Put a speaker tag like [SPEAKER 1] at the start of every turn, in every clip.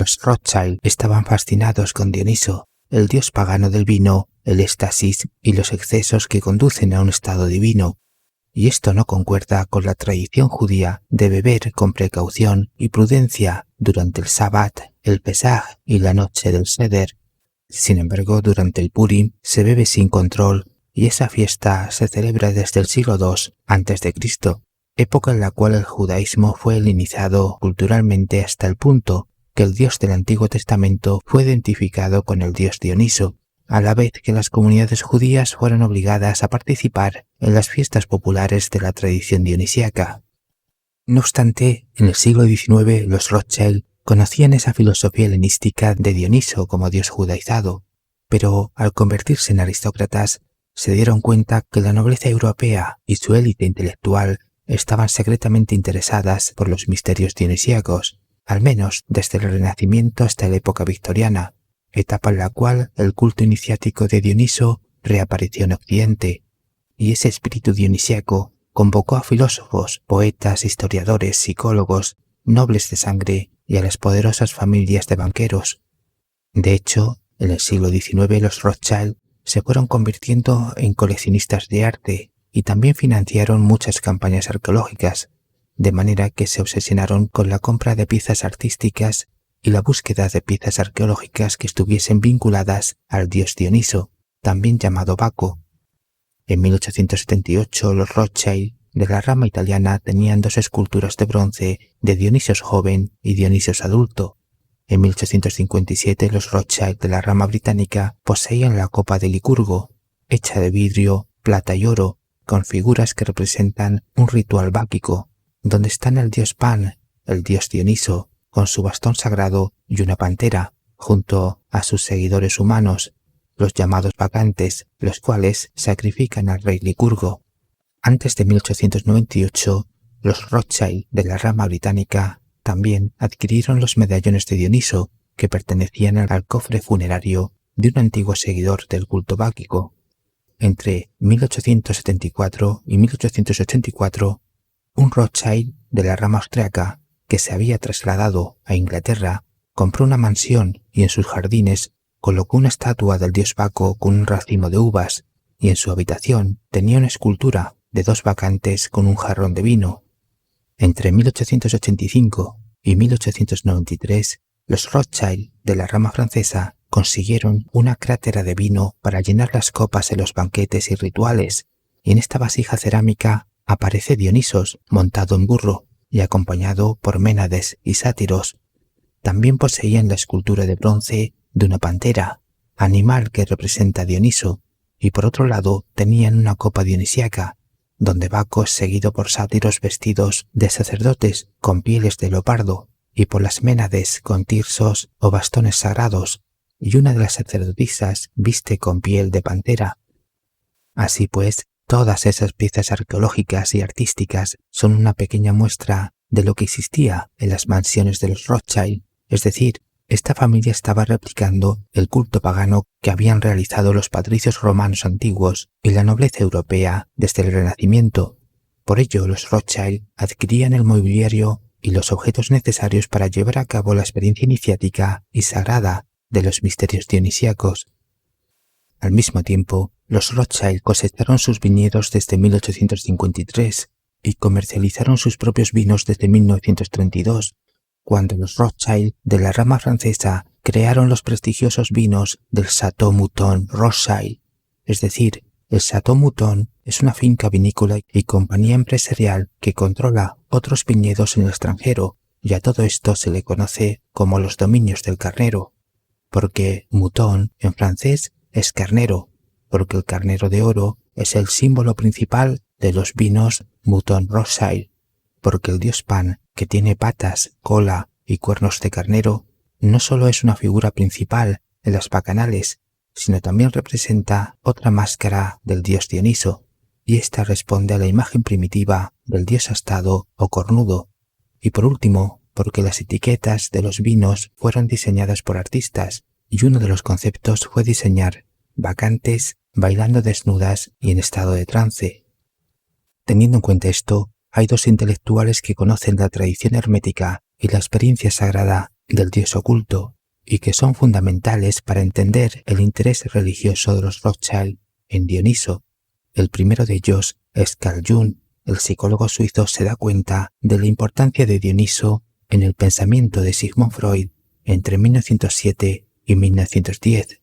[SPEAKER 1] los Rothschild estaban fascinados con Dioniso, el dios pagano del vino, el éxtasis y los excesos que conducen a un estado divino. Y esto no concuerda con la tradición judía de beber con precaución y prudencia durante el Sabbat, el Pesaj y la noche del Seder. Sin embargo, durante el Purim se bebe sin control y esa fiesta se celebra desde el siglo II a.C., época en la cual el judaísmo fue helenizado culturalmente hasta el punto que el dios del Antiguo Testamento fue identificado con el dios Dioniso, a la vez que las comunidades judías fueron obligadas a participar en las fiestas populares de la tradición dionisíaca. No obstante, en el siglo XIX los Rothschild conocían esa filosofía helenística de Dioniso como dios judaizado, pero al convertirse en aristócratas se dieron cuenta que la nobleza europea y su élite intelectual estaban secretamente interesadas por los misterios dionisíacos, al menos desde el Renacimiento hasta la época victoriana, etapa en la cual el culto iniciático de Dioniso reapareció en Occidente, y ese espíritu dionisíaco convocó a filósofos, poetas, historiadores, psicólogos, nobles de sangre y a las poderosas familias de banqueros. De hecho, en el siglo XIX los Rothschild se fueron convirtiendo en coleccionistas de arte y también financiaron muchas campañas arqueológicas, de manera que se obsesionaron con la compra de piezas artísticas y la búsqueda de piezas arqueológicas que estuviesen vinculadas al dios Dioniso, también llamado Baco. En 1878 los Rothschild de la rama italiana tenían dos esculturas de bronce de Dionisos joven y Dionisos adulto. En 1857 los Rothschild de la rama británica poseían la copa de Licurgo, hecha de vidrio, plata y oro, con figuras que representan un ritual báquico, donde están el dios Pan, el dios Dioniso, con su bastón sagrado y una pantera, junto a sus seguidores humanos, los llamados bacantes, los cuales sacrifican al rey Licurgo. Antes de 1898, los Rothschild de la rama británica también adquirieron los medallones de Dioniso que pertenecían al cofre funerario de un antiguo seguidor del culto báquico. Entre 1874 y 1884, un Rothschild de la rama austriaca que se había trasladado a Inglaterra compró una mansión y en sus jardines colocó una estatua del dios Baco con un racimo de uvas, y en su habitación tenía una escultura de dos bacantes con un jarrón de vino. Entre 1885 y 1893, los Rothschild de la rama francesa consiguieron una crátera de vino para llenar las copas en los banquetes y rituales, y en esta vasija cerámica aparece Dionisos montado en burro y acompañado por Ménades y sátiros. También poseían la escultura de bronce de una pantera, animal que representa a Dioniso, y por otro lado tenían una copa dionisíaca, donde Baco es seguido por sátiros vestidos de sacerdotes con pieles de leopardo y por las Ménades con tirsos o bastones sagrados, y una de las sacerdotisas viste con piel de pantera. Así pues, todas esas piezas arqueológicas y artísticas son una pequeña muestra de lo que existía en las mansiones de los Rothschild, es decir, esta familia estaba replicando el culto pagano que habían realizado los patricios romanos antiguos y la nobleza europea desde el Renacimiento. Por ello, los Rothschild adquirían el mobiliario y los objetos necesarios para llevar a cabo la experiencia iniciática y sagrada de los misterios dionisíacos. Al mismo tiempo, los Rothschild cosecharon sus viñedos desde 1853 y comercializaron sus propios vinos desde 1932, cuando los Rothschild de la rama francesa crearon los prestigiosos vinos del Château Mouton Rothschild. Es decir, el Château Mouton es una finca vinícola y compañía empresarial que controla otros viñedos en el extranjero, y a todo esto se le conoce como los dominios del carnero, porque mouton en francés es carnero, porque el carnero de oro es el símbolo principal de los vinos Mouton Rothschild, porque el dios Pan, que tiene patas, cola y cuernos de carnero, no solo es una figura principal en las bacanales, sino también representa otra máscara del dios Dioniso, y ésta responde a la imagen primitiva del dios astado o cornudo. Y por último, porque las etiquetas de los vinos fueron diseñadas por artistas, y uno de los conceptos fue diseñar bacantes bailando desnudas y en estado de trance. Teniendo en cuenta esto, hay dos intelectuales que conocen la tradición hermética y la experiencia sagrada del dios oculto y que son fundamentales para entender el interés religioso de los Rothschild en Dioniso. El primero de ellos es Carl Jung. El psicólogo suizo se da cuenta de la importancia de Dioniso en el pensamiento de Sigmund Freud entre 1907 y 1910.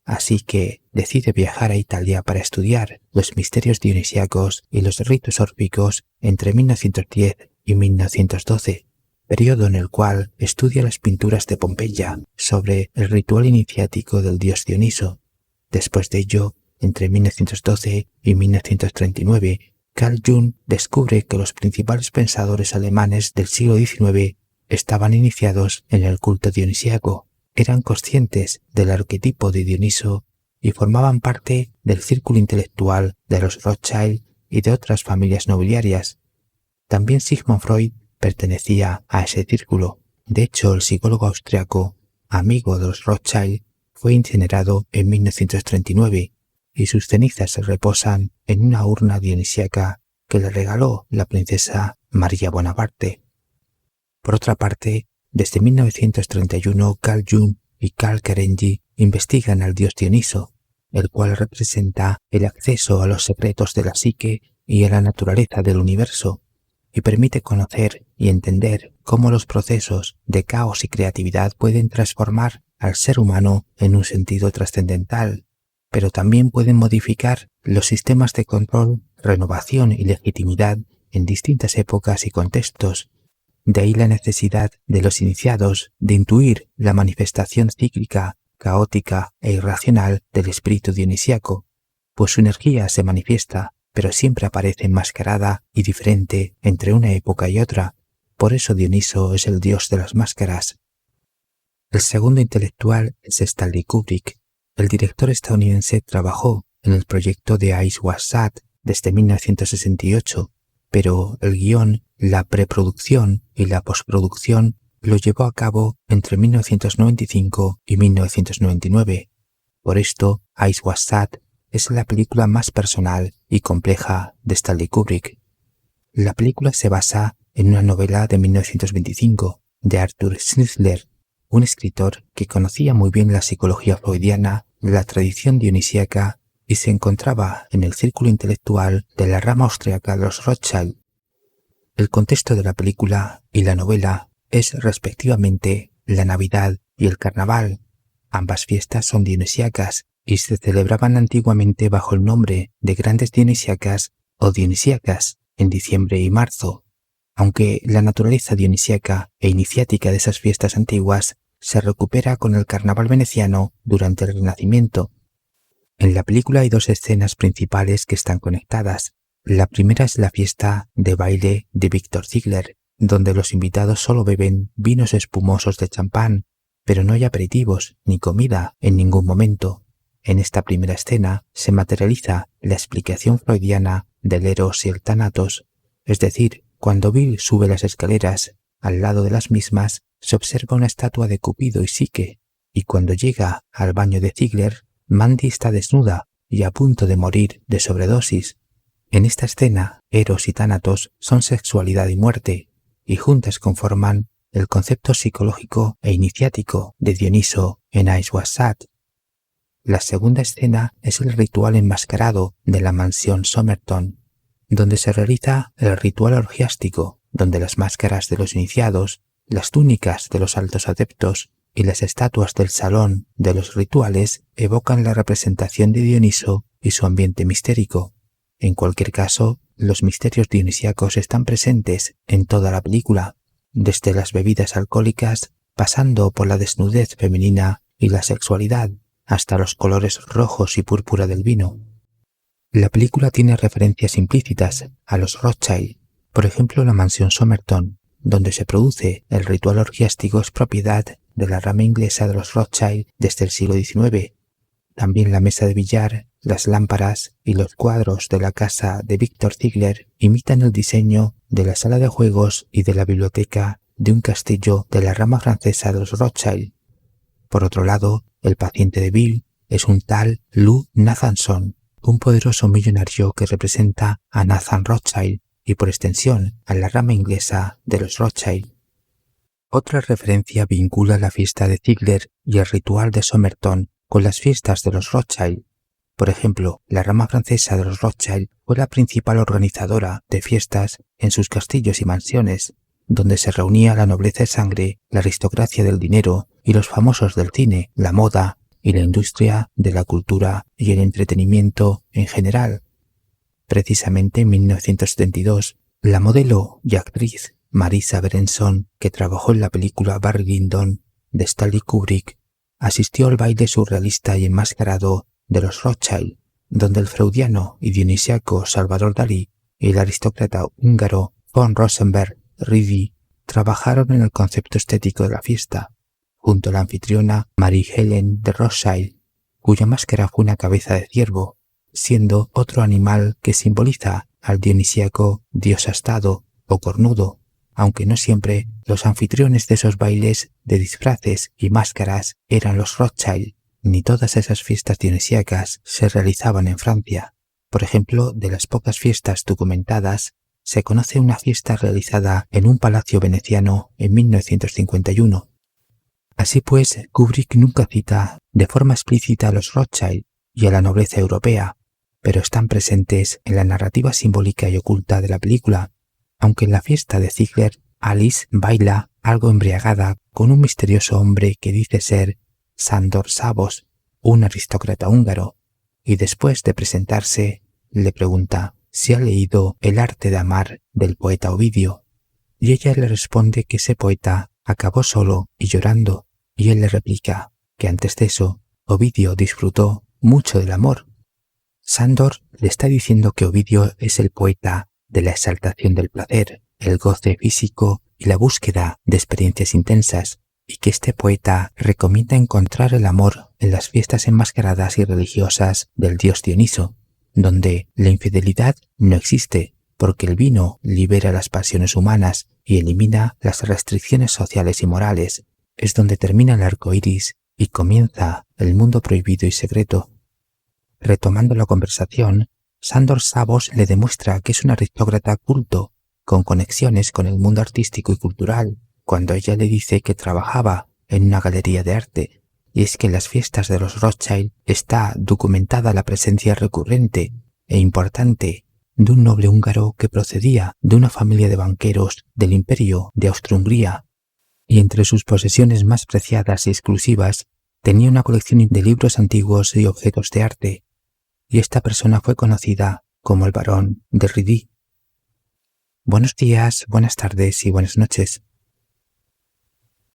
[SPEAKER 1] Así que decide viajar a Italia para estudiar los misterios dionisíacos y los ritos órficos entre 1910 y 1912, periodo en el cual estudia las pinturas de Pompeya sobre el ritual iniciático del dios Dioniso. Después de ello, entre 1912 y 1939, Carl Jung descubre que los principales pensadores alemanes del siglo XIX estaban iniciados en el culto dionisíaco, eran conscientes del arquetipo de Dioniso y formaban parte del círculo intelectual de los Rothschild y de otras familias nobiliarias. También Sigmund Freud pertenecía a ese círculo. De hecho, el psicólogo austriaco, amigo de los Rothschild, fue incinerado en 1939 y sus cenizas reposan en una urna dionisíaca que le regaló la princesa María Bonaparte. Por otra parte, desde 1931 Carl Jung y Karl Kerensky investigan al dios Dioniso, el cual representa el acceso a los secretos de la psique y a la naturaleza del universo, y permite conocer y entender cómo los procesos de caos y creatividad pueden transformar al ser humano en un sentido trascendental, pero también pueden modificar los sistemas de control, renovación y legitimidad en distintas épocas y contextos. De ahí la necesidad de los iniciados de intuir la manifestación cíclica, caótica e irracional del espíritu dionisíaco, pues su energía se manifiesta, pero siempre aparece enmascarada y diferente entre una época y otra. Por eso Dioniso es el dios de las máscaras. El segundo intelectual es Stanley Kubrick. El director estadounidense trabajó en el proyecto de Eyes Wide Shut desde 1968, pero el guión, la preproducción y la postproducción lo llevó a cabo entre 1995 y 1999. Por esto, Eyes Wide Shut es la película más personal y compleja de Stanley Kubrick. La película se basa en una novela de 1925 de Arthur Schnitzler, un escritor que conocía muy bien la psicología freudiana, la tradición dionisíaca y se encontraba en el círculo intelectual de la rama austriaca de los Rothschild. El contexto de la película y la novela es respectivamente la Navidad y el Carnaval. Ambas fiestas son dionisíacas y se celebraban antiguamente bajo el nombre de grandes dionisíacas o dionisíacas en diciembre y marzo, aunque la naturaleza dionisíaca e iniciática de esas fiestas antiguas se recupera con el carnaval veneciano durante el Renacimiento. En la película hay dos escenas principales que están conectadas. La primera es la fiesta de baile de Victor Ziegler, donde los invitados solo beben vinos espumosos de champán, pero no hay aperitivos ni comida en ningún momento. En esta primera escena se materializa la explicación freudiana del Eros y el Tánatos, es decir, cuando Bill sube las escaleras, al lado de las mismas se observa una estatua de Cupido y Psique, y cuando llega al baño de Ziegler, Mandy está desnuda y a punto de morir de sobredosis. En esta escena, Eros y Tánatos son sexualidad y muerte, y juntas conforman el concepto psicológico e iniciático de Dioniso en Eyes Wide Shut. La segunda escena es el ritual enmascarado de la mansión Somerton, donde se realiza el ritual orgiástico, donde las máscaras de los iniciados, las túnicas de los altos adeptos y las estatuas del salón de los rituales evocan la representación de Dioniso y su ambiente mistérico. En cualquier caso, los misterios dionisíacos están presentes en toda la película, desde las bebidas alcohólicas, pasando por la desnudez femenina y la sexualidad, hasta los colores rojos y púrpura del vino. La película tiene referencias implícitas a los Rothschild. Por ejemplo, la mansión Somerton, donde se produce el ritual orgiástico, es propiedad de la rama inglesa de los Rothschild desde el siglo XIX. También la mesa de billar, las lámparas y los cuadros de la casa de Victor Ziegler imitan el diseño de la sala de juegos y de la biblioteca de un castillo de la rama francesa de los Rothschild. Por otro lado, el paciente de Bill es un tal Lou Nathanson, un poderoso millonario que representa a Nathan Rothschild y por extensión a la rama inglesa de los Rothschild. Otra referencia vincula la fiesta de Ziegler y el ritual de Somerton con las fiestas de los Rothschild. Por ejemplo, la rama francesa de los Rothschild fue la principal organizadora de fiestas en sus castillos y mansiones, donde se reunía la nobleza de sangre, la aristocracia del dinero y los famosos del cine, la moda y la industria de la cultura y el entretenimiento en general. Precisamente en 1972, la modelo y actriz Marisa Berenson, que trabajó en la película Barry Lyndon de Stanley Kubrick, asistió al baile surrealista y enmascarado de los Rothschild, donde el freudiano y dionisiaco Salvador Dalí y el aristócrata húngaro von Rosenberg-Riedy trabajaron en el concepto estético de la fiesta, junto a la anfitriona Marie-Hélène de Rothschild, cuya máscara fue una cabeza de ciervo, siendo otro animal que simboliza al dionisíaco dios astado o cornudo, aunque no siempre los anfitriones de esos bailes de disfraces y máscaras eran los Rothschild, ni todas esas fiestas dionisíacas se realizaban en Francia. Por ejemplo, de las pocas fiestas documentadas, se conoce una fiesta realizada en un palacio veneciano en 1951. Así pues, Kubrick nunca cita de forma explícita a los Rothschild y a la nobleza europea, pero están presentes en la narrativa simbólica y oculta de la película, aunque en la fiesta de Ziegler, Alice baila algo embriagada con un misterioso hombre que dice ser Sándor Szabos, un aristócrata húngaro, y después de presentarse, le pregunta si ha leído El arte de amar del poeta Ovidio, y ella le responde que ese poeta acabó solo y llorando, y él le replica que antes de eso, Ovidio disfrutó mucho del amor. Sándor le está diciendo que Ovidio es el poeta de la exaltación del placer, el goce físico y la búsqueda de experiencias intensas, y que este poeta recomienda encontrar el amor en las fiestas enmascaradas y religiosas del dios Dioniso, donde la infidelidad no existe, porque el vino libera las pasiones humanas y elimina las restricciones sociales y morales. Es donde termina el arco iris y comienza el mundo prohibido y secreto. Retomando la conversación, Sándor Szabos le demuestra que es un aristócrata culto, con conexiones con el mundo artístico y cultural, cuando ella le dice que trabajaba en una galería de arte, y es que en las fiestas de los Rothschild está documentada la presencia recurrente e importante de un noble húngaro que procedía de una familia de banqueros del Imperio de Austria-Hungría, y entre sus posesiones más preciadas y exclusivas tenía una colección de libros antiguos y objetos de arte, y esta persona fue conocida como el barón de Riedy. Buenos días, buenas tardes y buenas noches.